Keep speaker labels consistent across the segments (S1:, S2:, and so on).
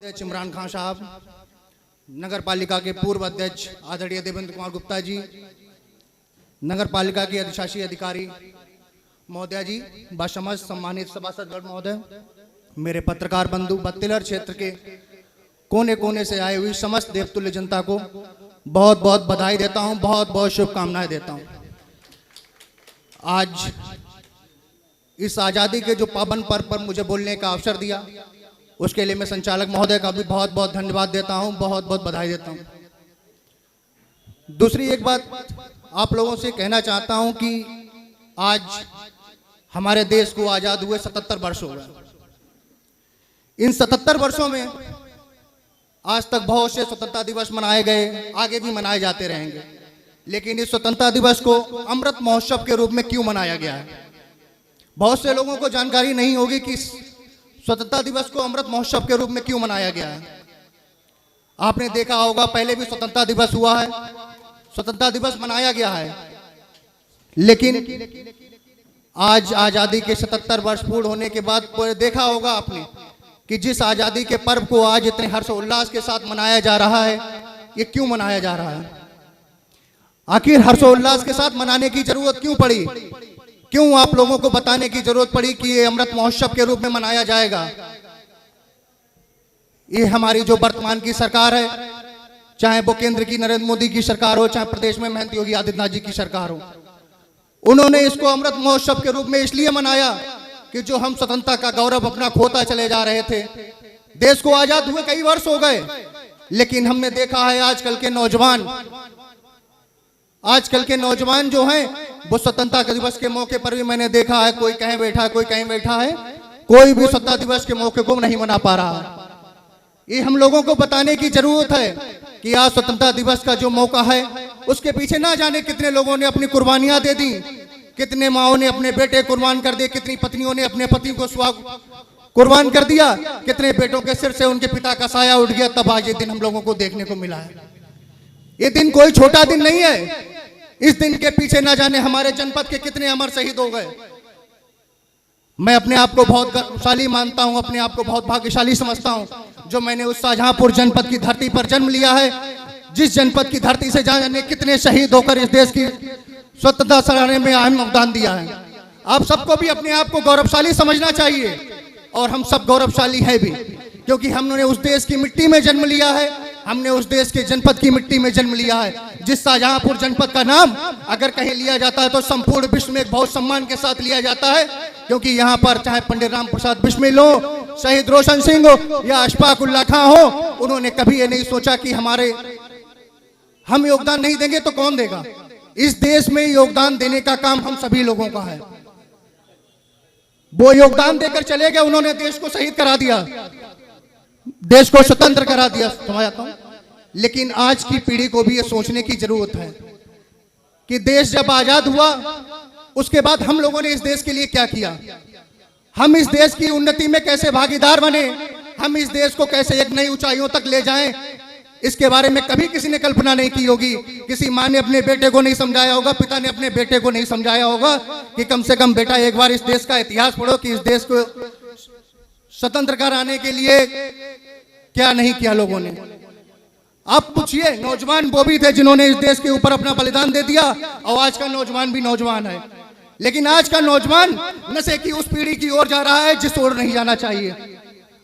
S1: अध्यक्ष इमरान खान साहब, नगर पालिका के पूर्व अध्यक्ष आदरणीय देवेंद्र कुमार गुप्ता जी, नगर पालिका के अधिशासी अधिकारी महोदय जी, बसमझ सम्मानित सभासदगण महोदय, मेरे पत्रकार बंधु, बत्तिलर क्षेत्र के कोने कोने से आई हुई समस्त देवतुल्य जनता को बहुत बहुत बधाई देता हूं, बहुत बहुत शुभकामनाएं देता हूं। आज इस आज़ादी के जो पावन पर्व पर मुझे बोलने का अवसर दिया, उसके लिए मैं संचालक महोदय का भी बहुत बहुत धन्यवाद देता हूं, बहुत बहुत बधाई देता हूं। दूसरी एक बात आप लोगों से कहना चाहता हूं कि आज हमारे देश को आज़ाद हुए 77 वर्ष हो गए। इन 77 वर्षों में आज तक बहुत से स्वतंत्रता दिवस मनाए गए, आगे भी मनाए जाते रहेंगे, लेकिन इस स्वतंत्रता दिवस को अमृत महोत्सव के रूप में क्यों मनाया गया है? बहुत से लोगों को जानकारी नहीं होगी कि स्वतंत्रता दिवस को अमृत महोत्सव के रूप में क्यों मनाया गया है। आपने देखा होगा पहले भी स्वतंत्रता दिवस हुआ है, स्वतंत्रता दिवस मनाया गया है, लेकिन आज आज़ादी के 77 वर्ष पूर्ण होने के बाद देखा होगा आपने कि जिस आज़ादी के पर्व को आज इतने हर्षोल्लास के साथ मनाया जा रहा है, ये क्यों मनाया जा रहा है? आखिर हर्षोल्लास के साथ मनाने की जरूरत क्यों पड़ी? क्यों आप लोगों को बताने की जरूरत पड़ी कि ये अमृत महोत्सव के रूप में मनाया जाएगा? ये हमारी जो वर्तमान की सरकार है, चाहे वो केंद्र की नरेंद्र मोदी की सरकार हो, चाहे प्रदेश में महंत योगी आदित्यनाथ जी की सरकार हो, उन्होंने इसको अमृत महोत्सव के रूप में इसलिए मनाया कि जो हम स्वतंत्रता का गौरव अपना खोता चले जा रहे थे। देश को आजाद हुए कई वर्ष हो गए, लेकिन हमने देखा है आजकल के नौजवान जो हैं, वो स्वतंत्रता दिवस के मौके पर भी मैंने देखा है कोई कहीं बैठा है, कोई कहीं बैठा है, कोई भी स्वतंत्रता दिवस के मौके को नहीं मना पा रहा है। ये हम लोगों को बताने की जरूरत है कि आज स्वतंत्रता दिवस का जो मौका है, उसके पीछे ना जाने कितने लोगों ने अपनी कुर्बानियां दे दी, कितने माओं ने अपने बेटे कुर्बान कर दिए, कितनी पत्नियों ने अपने पति को कुर्बान कर दिया, कितने बेटों के सिर से उनके पिता का साया उठ गया, तब आज ये दिन हम लोगों को देखने को मिला है। ये दिन कोई छोटा दिन नहीं है। इस दिन के पीछे ना जाने हमारे जनपद के कितने अमर शहीद हो गए। मैं अपने आप को बहुत गौरवशाली मानता हूं, अपने आप को बहुत भाग्यशाली समझता हूं जो मैंने उस शाहजहांपुर जनपद की धरती पर जन्म लिया है, जिस जनपद की धरती से जाने कितने शहीद होकर इस देश की स्वतंत्रता सराहने में अहम योगदान दिया है। आप सबको भी अपने आप को गौरवशाली समझना चाहिए, और हम सब गौरवशाली हैं भी, क्योंकि हमने उस देश की मिट्टी में जन्म लिया है, हमने उस देश के जनपद की मिट्टी में जन्म लिया है। जिस शाहजहांपुर जनपद का नाम अगर कहीं लिया जाता है तो संपूर्ण विश्व में एक बहुत सम्मान के साथ लिया जाता है, क्योंकि यहाँ पर चाहे पंडित राम प्रसाद बिस्मिल हो, शहीद रोशन सिंह हो या अशफाक उल्लाह खां हो, उन्होंने कभी ये नहीं सोचा कि हम योगदान नहीं देंगे तो कौन देगा। इस देश में योगदान देने का काम हम सभी लोगों का है। वो योगदान देकर चले गए, उन्होंने देश को शहीद करा दिया, देश को स्वतंत्र करा दिया, समझाता हूं। लेकिन आज की पीढ़ी को भी ये सोचने की जरूरत है कि देश जब आजाद हुआ, उसके बाद हम लोगों ने इस देश के लिए क्या किया, हम इस देश की उन्नति में कैसे भागीदार बने, हम इस देश को कैसे एक नई ऊंचाइयों तक ले जाएं। इसके बारे में कभी किसी ने कल्पना नहीं की होगी। किसी माँ ने अपने बेटे को नहीं समझाया होगा, पिता ने अपने बेटे को नहीं समझाया होगा कि कम से कम बेटा एक बार इस देश का इतिहास पढ़ो कि इस देश को स्वतंत्र कराने के लिए क्या नहीं किया लोगों ने। आप पूछिए, नौजवान वो भी थे जिन्होंने इस देश के ऊपर अपना बलिदान दे दिया, और आज का नौजवान भी नौजवान है, लेकिन आज का नौजवान नशे की उस पीढ़ी की ओर जा रहा है जिस ओर नहीं जाना चाहिए।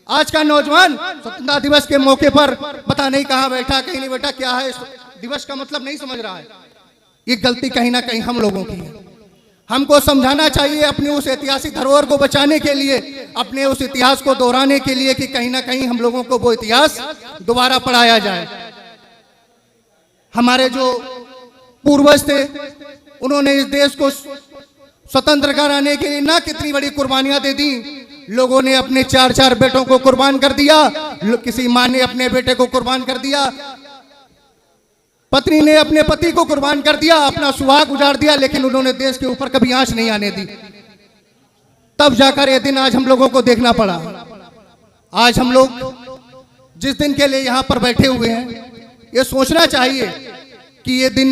S1: आज का नौजवान स्वतंत्रता दिवस के मौके पर पता नहीं कहां बैठा, कहीं नहीं बैठा, क्या है दिवस का मतलब नहीं समझ रहा है। ये गलती कहीं ना कहीं हम लोगों की है। हमको समझाना चाहिए अपने उस ऐतिहासिक धरोहर को बचाने के लिए, अपने उस इतिहास को दोहराने के लिए कि कहीं ना कहीं हम लोगों को वो इतिहास दोबारा पढ़ाया जाए। हमारे जो पूर्वज थे, उन्होंने इस देश को स्वतंत्र कराने के लिए ना कितनी बड़ी कुर्बानियां दे दी। लोगों ने अपने 4-4 बेटों को कुर्बान कर दिया, किसी मां ने अपने बेटे को कुर्बान कर दिया, पत्नी ने अपने पति को कुर्बान कर दिया, अपना सुहाग उजाड़ दिया, लेकिन उन्होंने देश के ऊपर कभी आंच नहीं आने दी। तब जाकर ये दिन आज हम लोगों को देखना पड़ा। आज हम लोग जिस दिन के लिए यहाँ पर बैठे हुए हैं, ये सोचना चाहिए कि ये दिन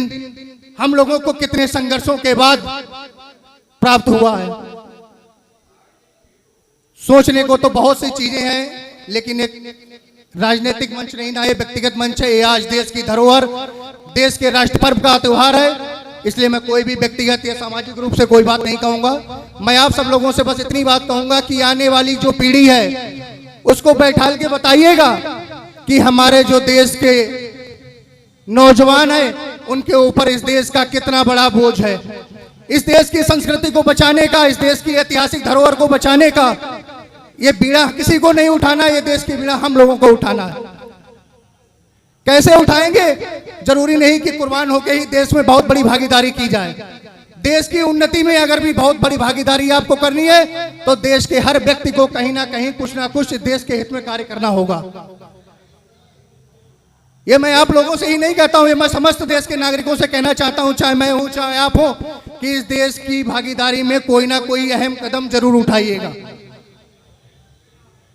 S1: हम लोगों को कितने संघर्षों के बाद प्राप्त हुआ है। सोचने को तो बहुत सी चीजें हैं, लेकिन एक राजनीतिक मंच नहीं ना, ये व्यक्तिगत मंच है। ये आज देश की धरोहर, देश के राष्ट्र पर्व का त्योहार है, इसलिए मैं कोई भी व्यक्तिगत या सामाजिक रूप से कोई बात नहीं कहूंगा। मैं आप सब लोगों से बस इतनी बात कहूंगा कि आने वाली जो पीढ़ी है उसको बैठाल के बताइएगा कि हमारे जो देश के नौजवान हैं उनके ऊपर इस देश का कितना बड़ा बोझ है। इस देश की संस्कृति को बचाने का, इस देश की ऐतिहासिक धरोहर को बचाने का ये बीड़ा किसी को नहीं उठाना, ये देश की बीड़ा हम लोगों को उठाना है। कैसे उठाएंगे? जरूरी नहीं कि कुर्बान होकर ही देश में बहुत बड़ी भागीदारी की जाए। देश की उन्नति में अगर भी बहुत बड़ी भागीदारी आपको करनी है तो देश के हर व्यक्ति को कहीं ना कहीं कुछ ना कुछ देश के हित में कार्य करना होगा। ये मैं आप लोगों से ही नहीं कहता हूं, ये मैं समस्त देश के नागरिकों से कहना चाहता हूं, चाहे मैं हूं चाहे आप हो, कि इस देश की भागीदारी में कोई ना कोई अहम कदम जरूर उठाइएगा।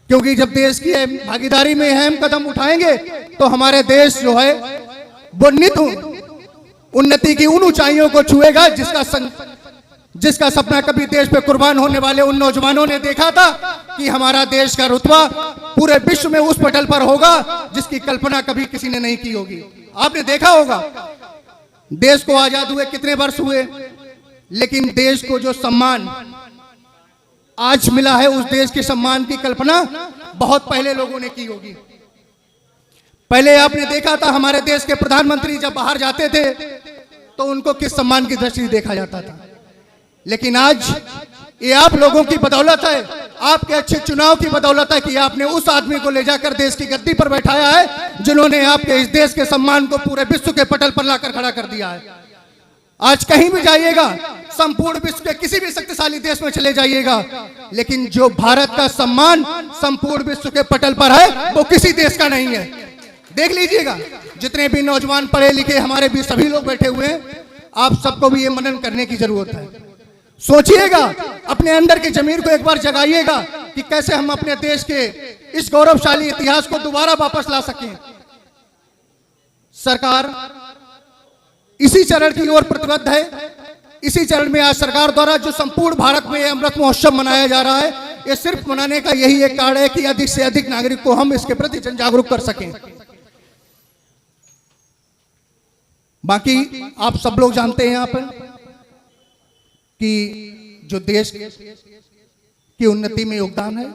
S1: क्योंकि जब देश की भागीदारी में अहम कदम उठाएंगे तो हमारे देश जो है वो उन्नति की उन ऊंचाइयों को छुएगा जिसका सपना कभी देश पे कुर्बान होने वाले उन नौजवानों ने देखा था कि हमारा देश का रुतबा पूरे विश्व में उस पटल पर होगा जिसकी कल्पना कभी किसी ने नहीं की होगी। आपने देखा होगा देश को आजाद हुए कितने वर्ष हुए, लेकिन देश को जो सम्मान आज मिला है उस देश के सम्मान की कल्पना बहुत पहले लोगों ने की होगी। पहले आपने देखा था हमारे देश के प्रधानमंत्री जब बाहर जाते थे तो उनको किस सम्मान की दृष्टि से देखा जाता था, लेकिन आज ये आप लोगों की बदौलत है, आपके अच्छे चुनाव की बदौलत है कि आपने उस आदमी को ले जाकर देश की गद्दी पर बैठाया है जिन्होंने आपके इस देश के सम्मान को पूरे विश्व के पटल पर लाकर खड़ा कर दिया है। आज कहीं भी जाइएगा, संपूर्ण विश्व के किसी भी शक्तिशाली देश में चले जाइएगा, लेकिन जो भारत का सम्मान संपूर्ण विश्व के पटल पर है वो किसी देश का नहीं है। देख लीजिएगा, जितने भी नौजवान पढ़े लिखे हमारे भी सभी लोग बैठे हुए हैं, आप सबको भी ये मनन करने की जरूरत है। सोचिएगा, अपने अंदर की जमीर को एक बार जगाइएगा कि कैसे हम अपने देश के इस गौरवशाली इतिहास को दोबारा वापस ला सकें। सरकार इसी चरण की ओर प्रतिबद्ध है। इसी चरण में आज सरकार द्वारा जो संपूर्ण भारत में अमृत महोत्सव मनाया जा रहा है, ये सिर्फ मनाने का यही एक कारण है कि अधिक से अधिक नागरिक को हम इसके प्रति जन जागरूक कर सकें। बाकी आप सब लोग जानते हैं यहाँ पर कि जो देश की उन्नति में योगदान है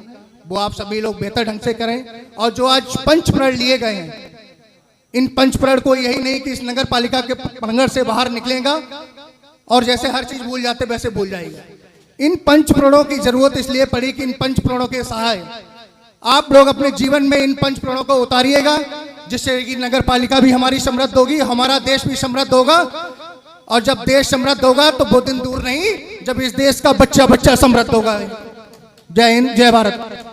S1: वो आप सभी लोग बेहतर ढंग से करें। और जो आज पंच प्रण लिए गए हैं, इन पंच प्रण को यही नहीं कि इस नगर पालिका के प्रांगण से बाहर निकलेगा और जैसे हर चीज भूल जाते वैसे भूल जाएगा। इन पंच प्रणों की जरूरत इसलिए पड़ी कि इन पंच प्रणों के सहाय आप लोग अपने जीवन में इन पंच प्रणों को उतारिएगा, जिससे कि नगर पालिका भी हमारी समृद्ध होगी, हमारा देश भी समृद्ध होगा। और जब देश समृद्ध होगा तो वो दिन दूर नहीं जब इस देश का बच्चा बच्चा समृद्ध होगा। जय हिंद, जय भारत।